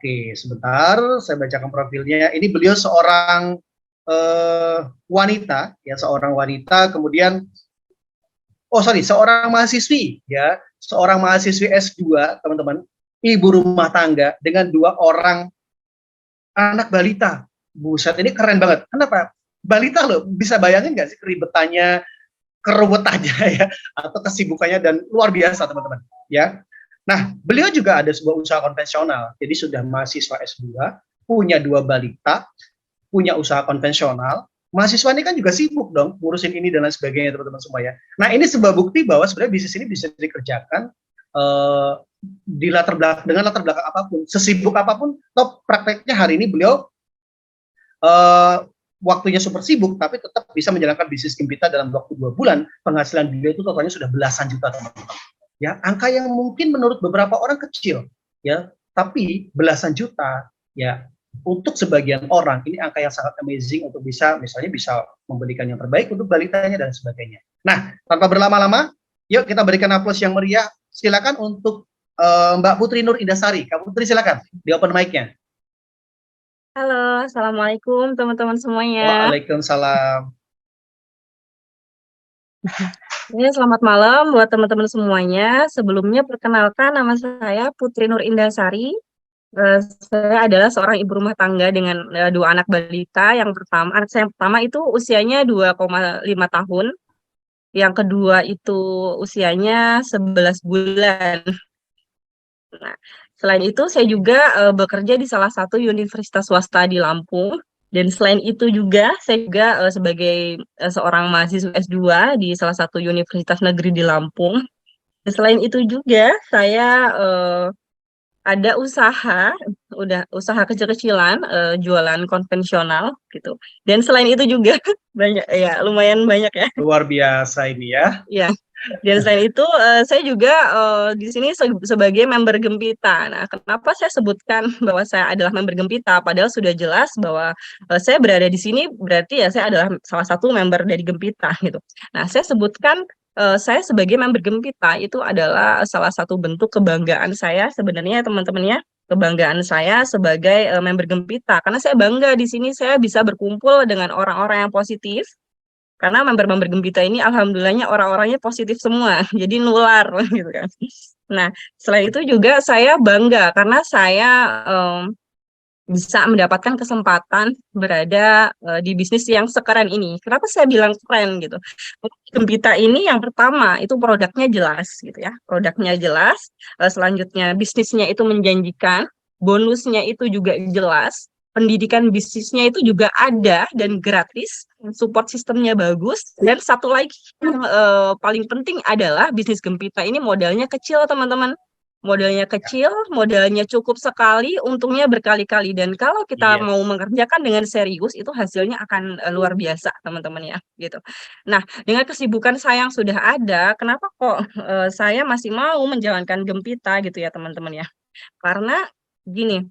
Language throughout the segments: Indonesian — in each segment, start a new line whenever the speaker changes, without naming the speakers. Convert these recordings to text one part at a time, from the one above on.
Oke, sebentar saya bacakan profilnya. Ini beliau seorang wanita, ya seorang wanita. Kemudian, seorang mahasiswi, ya seorang mahasiswi S2, teman-teman, ibu rumah tangga dengan 2 orang anak balita. Buset, ini keren banget. Kenapa? Balita loh, bisa bayangin nggak sih keribetannya, keruwetannya ya, atau kesibukannya, dan luar biasa teman-teman. Ya, nah beliau juga ada sebuah usaha konvensional. Jadi sudah mahasiswa S2, punya 2 balita, punya usaha konvensional. Mahasiswa ini kan juga sibuk dong ngurusin ini dan lain sebagainya teman-teman semua ya. Nah ini sebuah bukti bahwa sebenarnya bisnis ini bisa dikerjakan di latar belakang, dengan latar belakang apapun, sesibuk apapun. Top prakteknya hari ini beliau waktunya super sibuk, tapi tetap bisa menjalankan bisnis Gempita dalam waktu 2 bulan. Penghasilan beliau itu totalnya sudah belasan juta teman-teman. Ya, angka yang mungkin menurut beberapa orang kecil, ya, tapi belasan juta, ya, untuk sebagian orang ini angka yang sangat amazing untuk bisa, misalnya bisa memberikan yang terbaik untuk balitanya dan sebagainya. Nah, tanpa berlama-lama, yuk kita berikan aplaus yang meriah. Silakan untuk Mbak Putri Nur Indasari. Kak Putri silakan di open mic-nya.
Halo, Assalamualaikum teman-teman semuanya.
Waalaikumsalam.
Ini selamat malam buat teman-teman semuanya. Sebelumnya perkenalkan, nama saya Putri Nur Indasari. Saya adalah seorang ibu rumah tangga dengan 2 anak balita. Anak saya yang pertama itu usianya 2,5 tahun. Yang kedua itu usianya 11 bulan. Nah, selain itu saya juga bekerja di salah satu universitas swasta di Lampung. Dan selain itu juga saya juga sebagai seorang mahasiswa S2 di salah satu universitas negeri di Lampung. Dan selain itu juga saya ada usaha kecil-kecilan, jualan konvensional gitu. Dan selain itu juga banyak ya, lumayan banyak ya.
Luar biasa ini ya.
Ya. Dan selain itu, saya juga di sini sebagai member Gempita. Nah, kenapa saya sebutkan bahwa saya adalah member Gempita? Padahal sudah jelas bahwa saya berada di sini berarti ya saya adalah salah satu member dari Gempita gitu. Nah, saya sebutkan saya sebagai member Gempita itu adalah salah satu bentuk kebanggaan saya sebenarnya teman-teman ya. Kebanggaan saya sebagai member Gempita karena saya bangga di sini saya bisa berkumpul dengan orang-orang yang positif karena member-member Gempita ini alhamdulillahnya orang-orangnya positif semua, jadi nular gitu kan. Nah, selain itu juga saya bangga karena saya bisa mendapatkan kesempatan berada di bisnis yang sekeren ini. Kenapa saya bilang keren gitu? Gempita ini yang pertama itu produknya jelas gitu ya, produknya jelas. Selanjutnya bisnisnya itu menjanjikan, bonusnya itu juga jelas. Pendidikan bisnisnya itu juga ada dan gratis, support sistemnya bagus, dan satu lagi yang paling penting adalah bisnis Gempita ini modalnya kecil teman-teman. Modalnya kecil, modalnya cukup sekali, untungnya berkali-kali. Dan kalau kita mau
Yes.
mengerjakan dengan serius, itu hasilnya akan luar biasa, teman-teman ya, gitu. Nah, dengan kesibukan saya yang sudah ada, kenapa kok saya masih mau menjalankan Gempita gitu ya, teman-teman ya? Karena gini,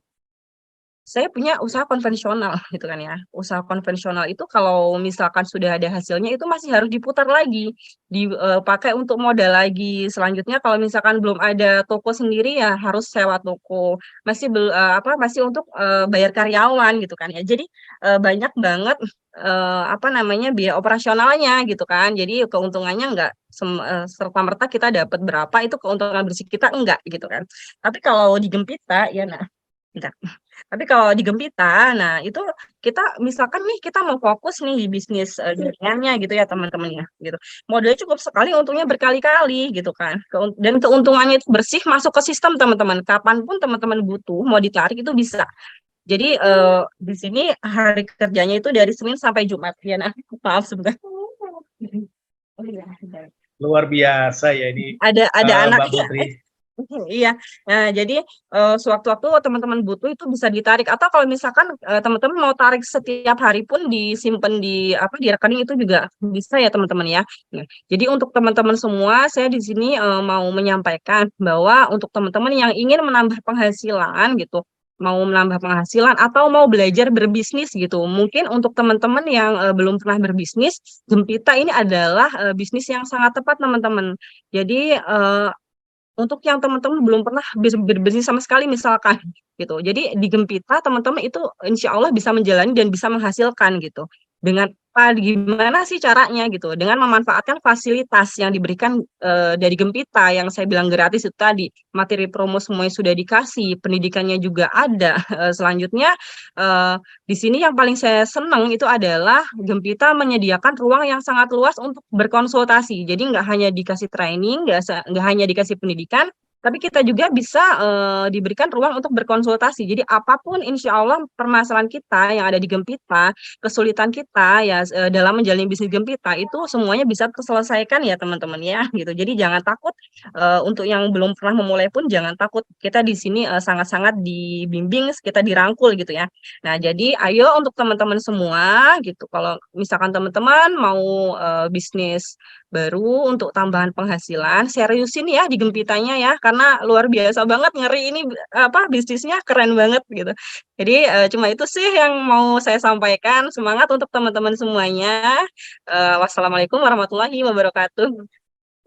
saya punya usaha konvensional gitu kan ya. Usaha konvensional itu kalau misalkan sudah ada hasilnya itu masih harus diputar lagi, dipakai untuk modal lagi. Selanjutnya kalau misalkan belum ada toko sendiri ya harus sewa toko. Masih untuk bayar karyawan gitu kan ya. Jadi banyak banget biaya operasionalnya gitu kan. Jadi keuntungannya enggak serta-merta kita dapat berapa itu keuntungan bersih kita enggak gitu kan. Tapi kalau di Gempita ya bentar. Tapi kalau di Gempita, nah itu kita misalkan nih kita mau fokus nih di bisnis jaringannya gitu ya teman-teman ya gitu. Modalnya cukup sekali, untungnya berkali-kali gitu kan. Dan keuntungannya itu bersih masuk ke sistem teman-teman. Kapanpun teman-teman butuh mau ditarik itu bisa. Jadi di sini hari kerjanya itu dari Senin sampai Jumat ya. Nah, maaf sebentar. Oh iya,
Luar biasa ya ini
ada anak
Mbak Putri.
iya. Nah, jadi sewaktu-waktu teman-teman butuh itu bisa ditarik atau kalau misalkan teman-teman mau tarik setiap hari pun disimpan di rekening itu juga bisa ya teman-teman ya. Nah, jadi untuk teman-teman semua saya di sini mau menyampaikan bahwa untuk teman-teman yang ingin menambah penghasilan gitu, mau menambah penghasilan atau mau belajar berbisnis gitu. Mungkin untuk teman-teman yang belum pernah berbisnis, Gempita ini adalah bisnis yang sangat tepat teman-teman. Jadi untuk yang teman-teman belum pernah berbisnis sama sekali misalkan gitu. Jadi di Gempita teman-teman itu insya Allah bisa menjalani dan bisa menghasilkan gitu. Dengan apa, gimana sih caranya gitu? Dengan memanfaatkan fasilitas yang diberikan dari Gempita yang saya bilang gratis itu tadi, materi promo semuanya sudah dikasih, pendidikannya juga ada. Selanjutnya di sini yang paling saya senang itu adalah Gempita menyediakan ruang yang sangat luas untuk berkonsultasi. Jadi nggak hanya dikasih training, nggak hanya dikasih pendidikan, tapi kita juga bisa diberikan ruang untuk berkonsultasi. Jadi apapun insya Allah permasalahan kita yang ada di Gempita, kesulitan kita ya dalam menjalani bisnis Gempita itu semuanya bisa terselesaikan ya teman-teman ya gitu. Jadi jangan takut untuk yang belum pernah memulai pun jangan takut. Kita di sini sangat-sangat dibimbing, kita dirangkul gitu ya. Nah, jadi ayo untuk teman-teman semua gitu, kalau misalkan teman-teman mau bisnis baru untuk tambahan penghasilan, seriusin ya di Gempitanya ya, karena luar biasa banget, ngeri ini apa bisnisnya keren banget gitu. Jadi cuma itu sih yang mau saya sampaikan. Semangat untuk teman-teman semuanya. Wassalamualaikum warahmatullahi wabarakatuh.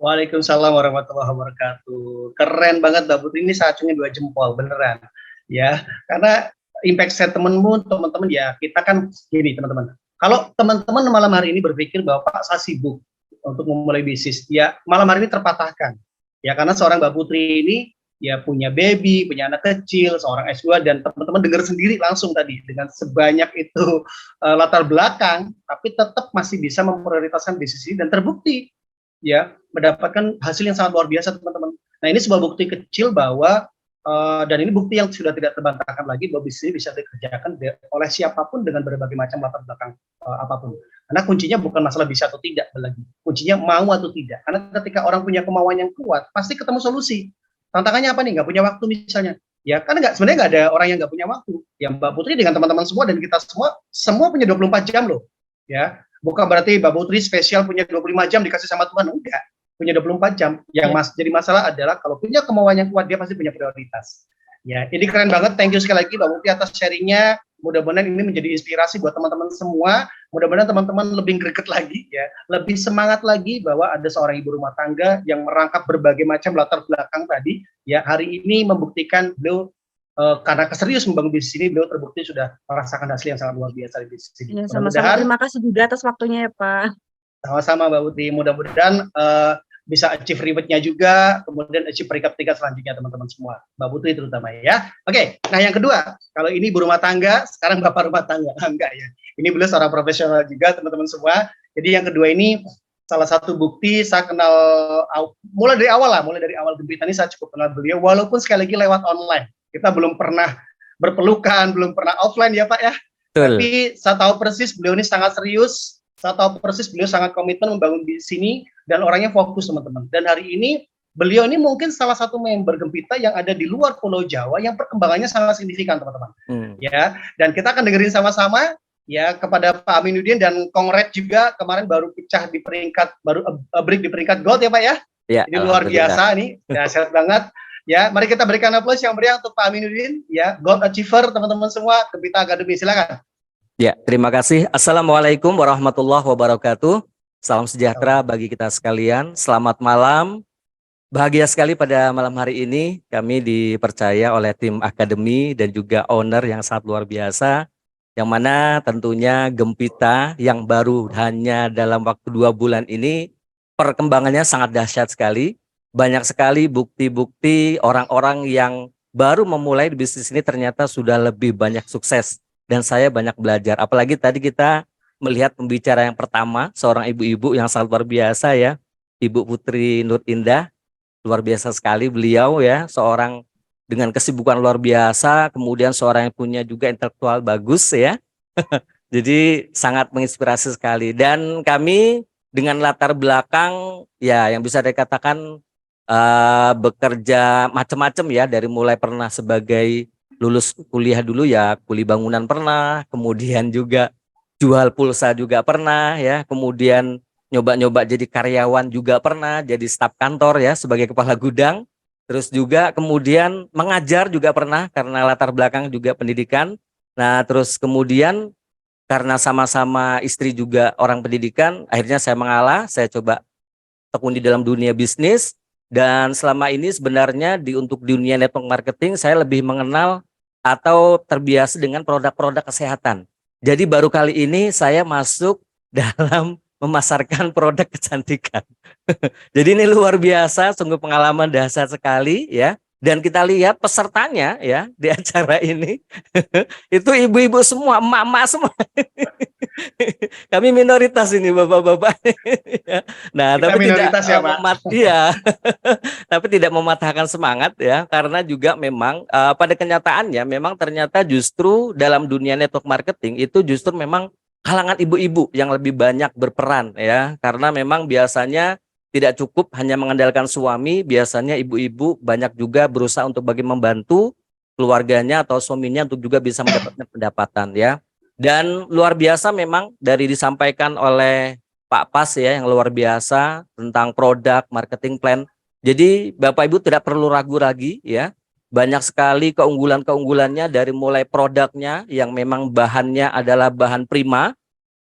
Waalaikumsalam warahmatullahi wabarakatuh. Keren banget Mbak Putri, ini acungin 2 jempol beneran. Ya, karena impact statementmu teman-teman ya, kita kan gini teman-teman. Kalau teman-teman malam hari ini berpikir bahwa Pak saya sibuk untuk memulai bisnis, ya malam hari ini terpatahkan. Ya karena seorang Mbak Putri ini ya punya baby, punya anak kecil, seorang S2 dan teman-teman dengar sendiri langsung tadi dengan sebanyak itu latar belakang, tapi tetap masih bisa memprioritaskan bisnis ini dan terbukti ya mendapatkan hasil yang sangat luar biasa teman-teman. Nah ini sebuah bukti kecil bahwa dan ini bukti yang sudah tidak terbantahkan lagi bahwa bisnis bisa dikerjakan oleh siapapun dengan berbagai macam latar belakang apapun. Karena kuncinya bukan masalah bisa atau tidak lagi, kuncinya mau atau tidak. Karena ketika orang punya kemauan yang kuat, pasti ketemu solusi. Tantangannya apa nih? Nggak punya waktu misalnya. Ya kan sebenarnya nggak ada orang yang nggak punya waktu. Ya Mbak Putri dengan teman-teman semua dan kita semua punya 24 jam loh. Ya, bukan berarti Mbak Putri spesial punya 25 jam dikasih sama Tuhan, enggak. Punya 24 jam. Yang jadi masalah adalah kalau punya kemauan yang kuat, dia pasti punya prioritas. Ya, ini keren banget. Thank you sekali lagi Mbak Putri atas sharingnya. Mudah-mudahan ini menjadi inspirasi buat teman-teman semua. Mudah-mudahan teman-teman lebih greget lagi ya, lebih semangat lagi bahwa ada seorang ibu rumah tangga yang merangkap berbagai macam latar belakang tadi. Ya, hari ini membuktikan beliau karena keserius membangun bisnis ini, beliau terbukti sudah merasakan hasil yang sangat luar biasa di bisnis ini.
Ya, sama-sama. Terima kasih juga atas waktunya ya Pak.
Sama-sama Mbak Putri. Mudah-mudahan bisa achieve reward-nya juga, kemudian achieve peringkat 3 selanjutnya teman-teman semua. Mbak Putri terutama ya. Oke, nah yang kedua, kalau ini ibu rumah tangga, sekarang bapak rumah tangga. Enggak ya. Ini beliau seorang profesional juga teman-teman semua. Jadi yang kedua ini salah satu bukti saya kenal mulai dari awal Gempita ini saya cukup kenal beliau, walaupun sekali lagi lewat online. Kita belum pernah berpelukan, belum pernah offline ya Pak ya.
Betul.
Tapi saya tahu persis beliau ini sangat serius. Saya tahu persis beliau sangat komitmen membangun di sini dan orangnya fokus teman-teman. Dan hari ini beliau ini mungkin salah satu member Gempita yang ada di luar Pulau Jawa yang perkembangannya sangat signifikan teman-teman. Ya, dan kita akan dengerin sama-sama ya kepada Pak Aminuddin dan Kongret juga kemarin baru pecah di peringkat break di peringkat gold ya Pak ya.
Ya,
ini luar biasa nih, dahsyat banget. Ya, mari kita berikan aplaus yang meriah untuk Pak Aminuddin ya, Gold Achiever teman-teman semua Gempita Academy, silakan.
Ya, terima kasih. Assalamualaikum warahmatullahi wabarakatuh. Salam sejahtera bagi kita sekalian. Selamat malam. Bahagia sekali pada malam hari ini kami dipercaya oleh tim akademi dan juga owner yang sangat luar biasa. Yang mana tentunya Gempita yang baru hanya dalam waktu 2 bulan ini perkembangannya sangat dahsyat sekali. Banyak sekali bukti-bukti orang-orang yang baru memulai bisnis ini ternyata sudah lebih banyak sukses. Dan saya banyak belajar, apalagi tadi kita melihat pembicara yang pertama, seorang ibu-ibu yang sangat luar biasa ya, Ibu Putri Nur Indah, luar biasa sekali beliau ya, seorang dengan kesibukan luar biasa, kemudian seorang yang punya juga intelektual bagus ya, jadi sangat menginspirasi sekali. Dan kami dengan latar belakang ya yang bisa dikatakan bekerja macam-macam ya, dari mulai pernah sebagai lulus kuliah dulu ya, kuli bangunan pernah, kemudian juga jual pulsa juga pernah ya, kemudian nyoba-nyoba jadi karyawan juga pernah, jadi staf kantor ya sebagai kepala gudang, terus juga kemudian mengajar juga pernah karena latar belakang juga pendidikan. Nah terus kemudian karena sama-sama istri juga orang pendidikan, akhirnya saya mengalah, saya coba tekuni dalam dunia bisnis. Dan selama ini sebenarnya untuk dunia network marketing saya lebih mengenal atau terbiasa dengan produk-produk kesehatan. Jadi baru kali ini saya masuk dalam memasarkan produk kecantikan. Jadi ini luar biasa, sungguh pengalaman dahsyat sekali ya. Dan kita lihat pesertanya ya di acara ini itu ibu-ibu semua, emak-emak semua. Kami minoritas ini bapak-bapak. Ya. Nah,
Kita
tapi tidak
minoritas ya, Pak.
iya. Tapi tidak mematahkan semangat ya, karena juga memang pada kenyataannya memang ternyata justru dalam dunia network marketing itu justru memang kalangan ibu-ibu yang lebih banyak berperan ya, karena memang biasanya tidak cukup hanya mengandalkan suami, biasanya ibu-ibu banyak juga berusaha untuk bagi membantu keluarganya atau suaminya untuk juga bisa mendapatkan pendapatan ya. Dan luar biasa memang dari disampaikan oleh Pak Pas ya, yang luar biasa tentang produk marketing plan. Jadi Bapak Ibu tidak perlu ragu lagi ya. Banyak sekali keunggulan-keunggulannya dari mulai produknya yang memang bahannya adalah bahan prima,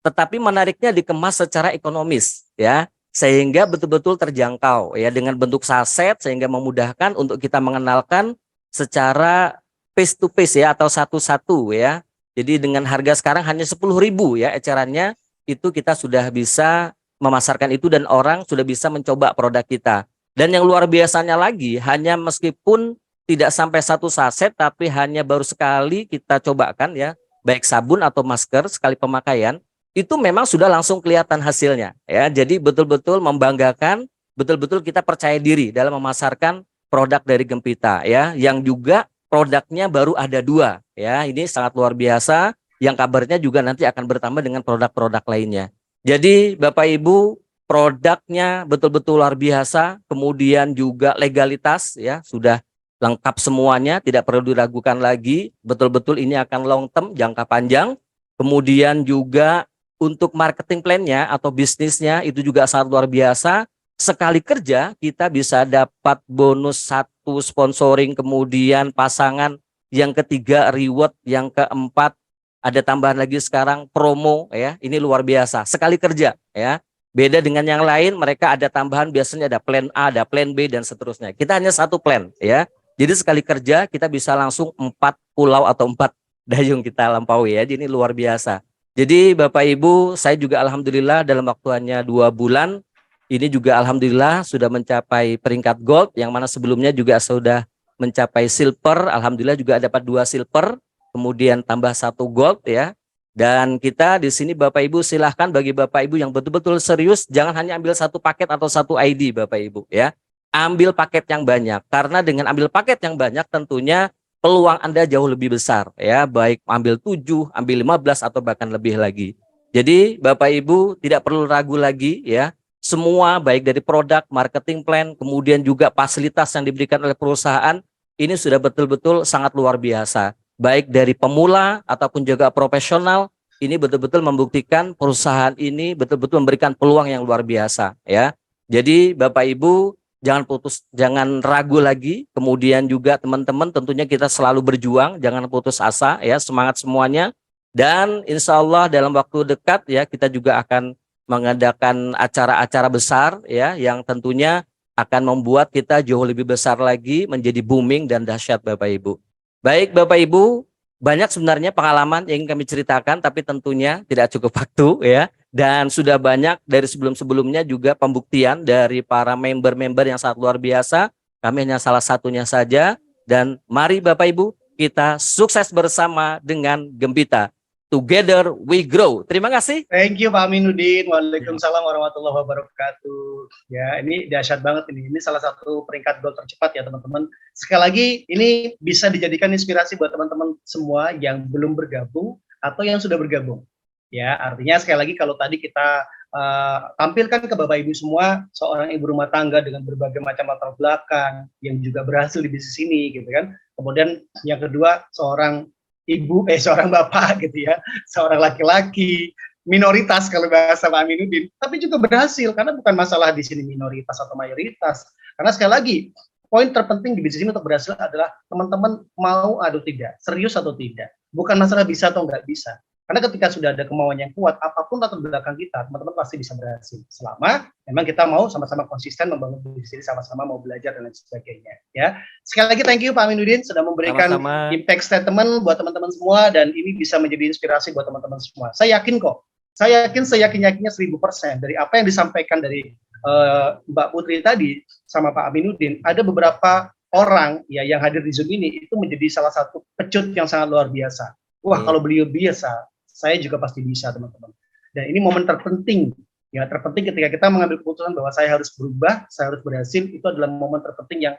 tetapi menariknya dikemas secara ekonomis ya, sehingga betul-betul terjangkau ya dengan bentuk saset sehingga memudahkan untuk kita mengenalkan secara face to face ya atau satu-satu ya. Jadi dengan harga sekarang hanya 10.000 ya ecerannya, itu kita sudah bisa memasarkan itu dan orang sudah bisa mencoba produk kita. Dan yang luar biasanya lagi, hanya meskipun tidak sampai satu saset tapi hanya baru sekali kita cobakan ya, baik sabun atau masker sekali pemakaian, itu memang sudah langsung kelihatan hasilnya ya. Jadi betul-betul membanggakan, betul-betul kita percaya diri dalam memasarkan produk dari Gempita ya, yang juga produknya baru ada 2 ya. Ini sangat luar biasa, yang kabarnya juga nanti akan bertambah dengan produk-produk lainnya. Jadi Bapak Ibu, produknya betul-betul luar biasa, kemudian juga legalitas ya sudah lengkap semuanya, tidak perlu diragukan lagi, betul-betul ini akan long term, jangka panjang. Kemudian juga untuk marketing plan-nya atau bisnisnya itu juga sangat luar biasa. Sekali kerja kita bisa dapat bonus 1 sponsoring, kemudian pasangan, yang ketiga reward, yang keempat ada tambahan lagi sekarang promo ya. Ini luar biasa. Sekali kerja ya. Beda dengan yang lain, mereka ada tambahan, biasanya ada plan A, ada plan B dan seterusnya. Kita hanya 1 plan ya. Jadi sekali kerja kita bisa langsung 4 pulau atau 4 dayung kita lampaui ya. Jadi ini luar biasa. Jadi Bapak Ibu, saya juga alhamdulillah dalam waktu hanya 2 bulan, ini juga alhamdulillah sudah mencapai peringkat gold, yang mana sebelumnya juga sudah mencapai silver, alhamdulillah juga dapat 2 silver, kemudian tambah 1 gold ya. Dan kita di sini Bapak Ibu silahkan bagi Bapak Ibu yang betul-betul serius, jangan hanya ambil 1 paket atau 1 ID Bapak Ibu ya. Ambil paket yang banyak, karena dengan ambil paket yang banyak tentunya peluang Anda jauh lebih besar ya, baik ambil 7, ambil 15 atau bahkan lebih lagi. Jadi Bapak Ibu tidak perlu ragu lagi ya. Semua baik dari produk, marketing plan, kemudian juga fasilitas yang diberikan oleh perusahaan ini sudah betul-betul sangat luar biasa. Baik dari pemula ataupun juga profesional, ini betul-betul membuktikan perusahaan ini betul-betul memberikan peluang yang luar biasa ya. Jadi Bapak Ibu jangan putus, jangan ragu lagi. Kemudian juga teman-teman tentunya kita selalu berjuang, jangan putus asa ya, semangat semuanya. Dan insya Allah dalam waktu dekat ya kita juga akan mengadakan acara-acara besar ya, yang tentunya akan membuat kita jauh lebih besar lagi, menjadi booming dan dahsyat Bapak Ibu. Baik Bapak Ibu, banyak sebenarnya pengalaman yang ingin kami ceritakan, tapi tentunya tidak cukup waktu ya. Dan sudah banyak dari sebelum-sebelumnya juga pembuktian dari para member-member yang sangat luar biasa. Kami hanya salah satunya saja. Dan mari Bapak Ibu, kita sukses bersama dengan Gempita. Together we grow. Terima kasih.
Thank you Pak Aminuddin. Waalaikumsalam warahmatullahi wabarakatuh. Ya, ini dahsyat banget ini. Ini salah satu peringkat gold tercepat ya teman-teman. Sekali lagi, ini bisa dijadikan inspirasi buat teman-teman semua yang belum bergabung atau yang sudah bergabung. Ya, artinya sekali lagi kalau tadi kita tampilkan ke Bapak Ibu semua seorang ibu rumah tangga dengan berbagai macam latar belakang yang juga berhasil di bisnis ini gitu kan. Kemudian yang kedua seorang seorang bapak gitu ya, seorang laki-laki minoritas kalau bahasa Pak Aminuddin, tapi juga berhasil karena bukan masalah di sini minoritas atau mayoritas. Karena sekali lagi poin terpenting di bisnis ini untuk berhasil adalah teman-teman mau atau tidak, serius atau tidak. Bukan masalah bisa atau nggak bisa. Karena ketika sudah ada kemauan yang kuat, apapun latar belakang kita, teman-teman pasti bisa berhasil. Selama memang kita mau sama-sama konsisten membangun bisnis ini, sama-sama mau belajar dan lain sebagainya. Ya, sekali lagi thank you Pak Aminuddin sudah memberikan
Sama-sama.
impact statement buat teman-teman semua, dan ini bisa menjadi inspirasi buat teman-teman semua. Saya yakin kok, saya yakin seyakin-yakinnya 1000% dari apa yang disampaikan dari Mbak Putri tadi sama Pak Aminuddin, ada beberapa orang ya yang hadir di Zoom ini itu menjadi salah satu pecut yang sangat luar biasa. Wah, kalau beliau biasa, saya juga pasti bisa, teman-teman. Dan ini momen terpenting, ya terpenting ketika kita mengambil keputusan bahwa saya harus berubah, saya harus berhasil, itu adalah momen terpenting yang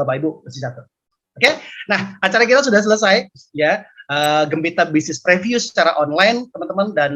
Bapak Ibu mesti catat. Oke, nah acara kita sudah selesai, ya. Gembita Bisnis Preview secara online, teman-teman, dan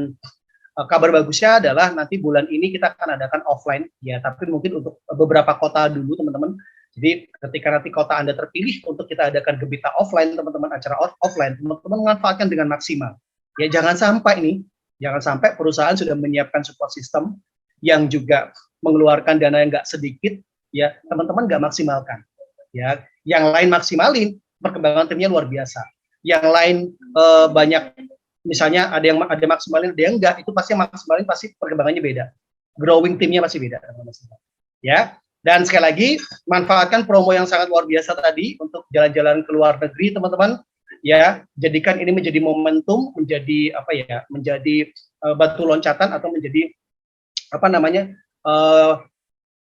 kabar bagusnya adalah nanti bulan ini kita akan adakan offline, ya, tapi mungkin untuk beberapa kota dulu, teman-teman. Jadi ketika nanti kota Anda terpilih untuk kita adakan Gembita offline, teman-teman, acara offline, teman-teman manfaatkan dengan maksimal. Ya, jangan sampai perusahaan sudah menyiapkan support system yang juga mengeluarkan dana yang nggak sedikit, ya teman-teman nggak maksimalkan. Ya, yang lain maksimalin, perkembangan timnya luar biasa. Yang lain banyak, misalnya ada yang maksimalin, ada yang enggak, itu pasti maksimalin, pasti perkembangannya beda. Growing timnya pasti beda, teman-teman. Ya, dan sekali lagi manfaatkan promo yang sangat luar biasa tadi untuk jalan-jalan ke luar negeri, teman-teman. Ya, jadikan ini menjadi momentum, menjadi menjadi batu loncatan atau menjadi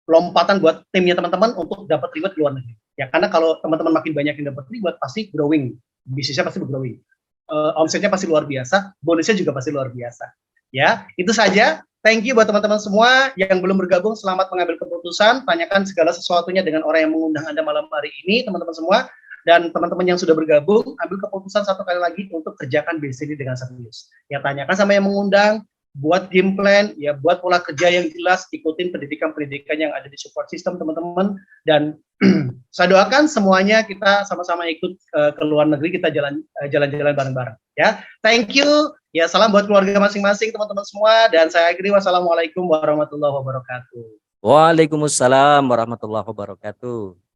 lompatan buat timnya teman-teman untuk dapat reward di luar negeri. Ya, karena kalau teman-teman makin banyak yang dapat reward, pasti growing, bisnisnya pasti growing, omsetnya pasti luar biasa, bonusnya juga pasti luar biasa. Ya, itu saja. Thank you buat teman-teman semua yang belum bergabung. Selamat mengambil keputusan. Tanyakan segala sesuatunya dengan orang yang mengundang Anda malam hari ini, teman-teman semua. Dan teman-teman yang sudah bergabung, ambil keputusan satu kali lagi untuk kerjakan bisnis ini dengan serius. Ya, tanyakan sama yang mengundang, buat game plan, ya buat pola kerja yang jelas, ikutin pendidikan-pendidikan yang ada di support system, teman-teman. Dan saya doakan semuanya kita sama-sama ikut ke luar negeri, kita jalan-jalan bareng-bareng. Ya, thank you. Ya, salam buat keluarga masing-masing, teman-teman semua. Dan saya akhiri, wassalamualaikum warahmatullahi wabarakatuh.
Waalaikumsalam warahmatullahi wabarakatuh.